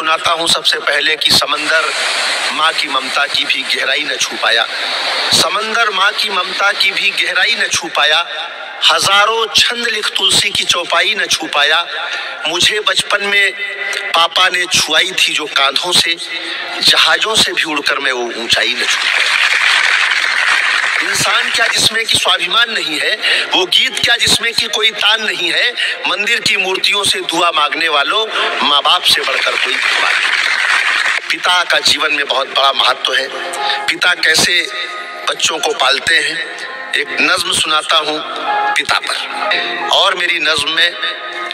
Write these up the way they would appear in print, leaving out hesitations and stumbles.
सुनाता हूँ सबसे पहले कि समंदर माँ की ममता की भी गहराई न छू पाया। समंदर माँ की ममता की भी गहराई न छू पाया। हजारों छंद लिख तुलसी की चौपाई न छू पाया। मुझे बचपन में पापा ने छुआई थी जो कांधों से, जहाजों से भी उड़कर मैं वो ऊंचाई न छू पाया। इंसान क्या जिसमें कि स्वाभिमान नहीं है, वो गीत क्या जिसमें कि कोई तान नहीं है। मंदिर की मूर्तियों से दुआ मांगने वालों, माँ बाप से बढ़कर कोई भगवान नहीं। पिता का जीवन में बहुत बड़ा महत्व है। पिता कैसे बच्चों को पालते हैं, एक नज्म सुनाता हूँ पिता पर। और मेरी नज्म में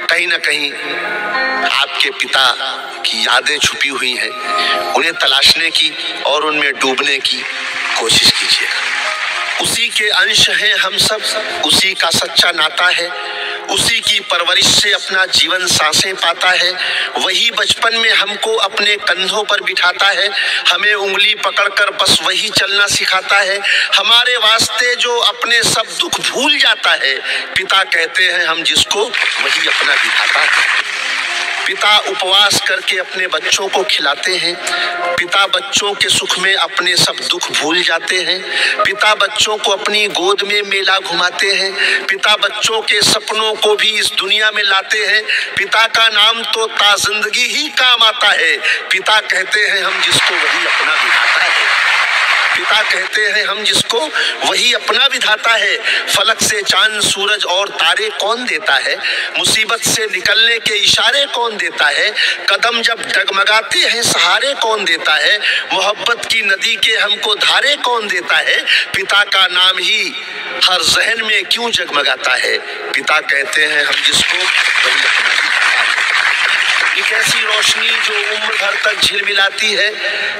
कहीं ना कहीं आपके पिता की यादें छुपी हुई हैं, उन्हें तलाशने की और उनमें डूबने की कोशिश कीजिएगा। उसी के अंश हैं हम सब, उसी का सच्चा नाता है, उसी की परवरिश से अपना जीवन सांसें पाता है। वही बचपन में हमको अपने कंधों पर बिठाता है, हमें उंगली पकड़कर बस वही चलना सिखाता है। हमारे वास्ते जो अपने सब दुख भूल जाता है, पिता कहते हैं हम जिसको, वही अपना विधाता है। पिता उपवास करके अपने बच्चों को खिलाते हैं। पिता बच्चों के सुख में अपने सब दुख भूल जाते हैं। पिता बच्चों को अपनी गोद में मेला घुमाते हैं। पिता बच्चों के सपनों को भी इस दुनिया में लाते हैं। पिता का नाम तो ता जिंदगी ही काम आता है। पिता कहते हैं हम जिसको, वही अपना विधाता है। पिता कहते हैं हम जिसको, वही अपना विधाता है। फलक से चांद सूरज और तारे कौन देता है, मुसीबत से निकलने के इशारे कौन देता है, कदम जब डगमगाते हैं सहारे कौन देता है, मोहब्बत की नदी के हमको धारे कौन देता है। पिता का नाम ही हर जहन में क्यों जगमगाता है। पिता कहते हैं हम जिसको, वही अपना विधाता है। एक ऐसी रोशनी जो उम्र भर तक झिलमिलाती है।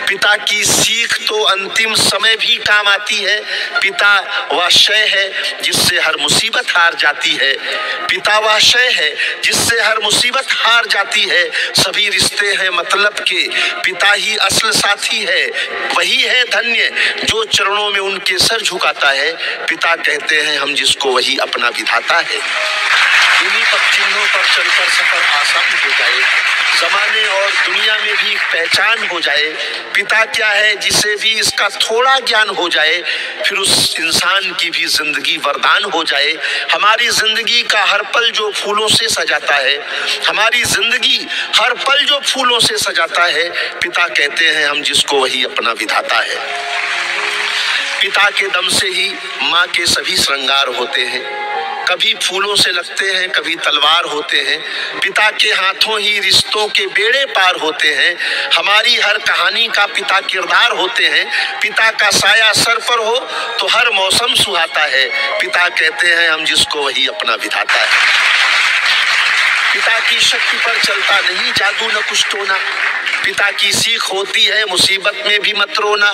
पिता की सीख तो अंतिम समय भी काम आती है। पिता वह शय है जिससे हर मुसीबत हार जाती है। पिता वह शय है जिससे हर मुसीबत हार जाती है। सभी रिश्ते हैं मतलब के, पिता ही असल साथी है। वही है धन्य जो चरणों में उनके सर झुकाता है। पिता कहते हैं हम जिसको, वही अपना विधाता है। इन्हीं पगचिन्हों पर चलकर सफर आसान हो जाए, जमाने और दुनिया में भी पहचान हो जाए। पिता क्या है जिसे भी इसका थोड़ा ज्ञान हो जाए, फिर उस इंसान की भी जिंदगी वरदान हो जाए। हमारी जिंदगी का हर पल जो फूलों से सजाता है, हमारी जिंदगी हर पल जो फूलों से सजाता है, पिता कहते हैं हम जिसको, वही अपना विधाता है। पिता के दम से ही माँ के सभी श्रृंगार होते हैं। कभी फूलों से लगते हैं, कभी तलवार होते हैं। पिता के हाथों ही रिश्तों के बेड़े पार होते हैं। हमारी हर कहानी का पिता किरदार होते हैं। पिता का साया सर पर हो तो हर मौसम सुहाता है। पिता कहते हैं हम जिसको, वही अपना विधाता है। पिता की शक्ति पर चलता नहीं जादू न कुछ टोना। पिता की सीख होती है मुसीबत में भी मत रोना।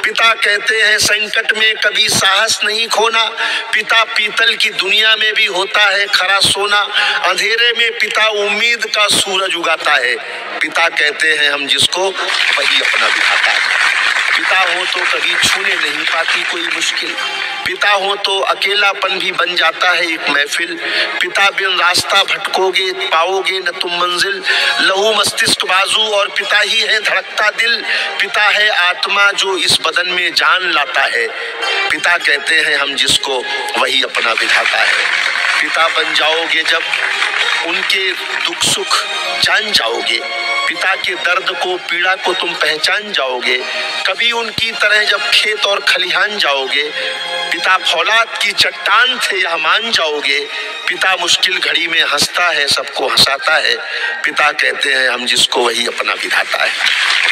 पिता कहते हैं संकट में कभी साहस नहीं खोना। पिता पीतल की दुनिया में भी होता है खरा सोना। अंधेरे में पिता उम्मीद का सूरज उगाता है। पिता कहते हैं हम जिसको, वही अपना विधाता है। पिता हो तो कभी छूने नहीं पाती कोई मुश्किल। पिता हो तो अकेलापन भी बन जाता है एक महफिल। पिता बिन रास्ता भटकोगे, पाओगे न तुम मंजिल। लहू मस्तिष्क बाजू और पिता ही है धड़कता दिल। पिता है आत्मा जो इस बदन में जान लाता है। पिता कहते हैं हम जिसको, वही अपना विधाता है। पिता बन जाओगे जब, उनके दुख सुख जान जाओगे। पिता के दर्द को, पीड़ा को तुम पहचान जाओगे। कभी उनकी तरह जब खेत और खलिहान जाओगे। पिता फौलाद की चट्टान थे यह मान जाओगे। पिता मुश्किल घड़ी में हंसता है, सबको हंसाता है। पिता कहते हैं हम जिसको, वही अपना विधाता है।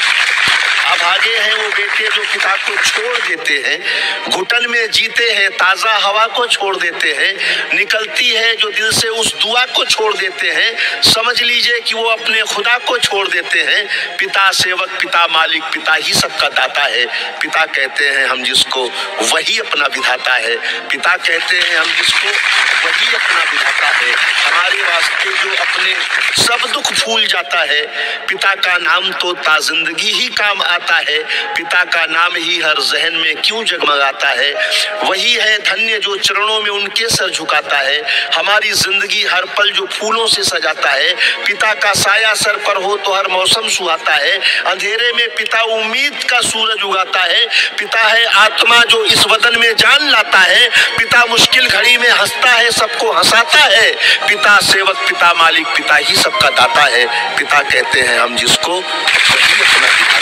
अभागे हैं वो बेटे जो पिता को छोड़ देते हैं। घुटन में जीते हैं, ताजा हवा को छोड़ देते हैं। निकलती है जो दिल से उस दुआ को छोड़ देते हैं। समझ लीजिए कि वो अपने खुदा को छोड़ देते हैं। पिता सेवक, पिता मालिक, पिता ही सबका दाता है। पिता कहते हैं हम जिसको, वही अपना विधाता है। पिता कहते हैं हम जिसको, वही अपना विधाता है। हमारे वास्ते जो अपने सब दुख भूल जाता है, पिता का नाम तो ताजिंदगी ही काम आता है, पिता का नाम ही हर जहन में क्यों जगमगाता है। वही है धन्य जो चरणों में उनके सर झुकाता है। हमारी जिंदगी हर पल जो फूलों से सजाता है, पिता का साया सर पर हो तो हर मौसम सुहाता है। अंधेरे में पिता उम्मीद का सूरज उगाता है, पिता है आत्मा जो इस वतन में जान लाता है। पिता मुश्किल घड़ी में हंसता है, सबको हंसाता है। पिता सेवक, पिता मालिक, पिता ही सबका दाता है। पिता कहते हैं हम जिसको, वही अपना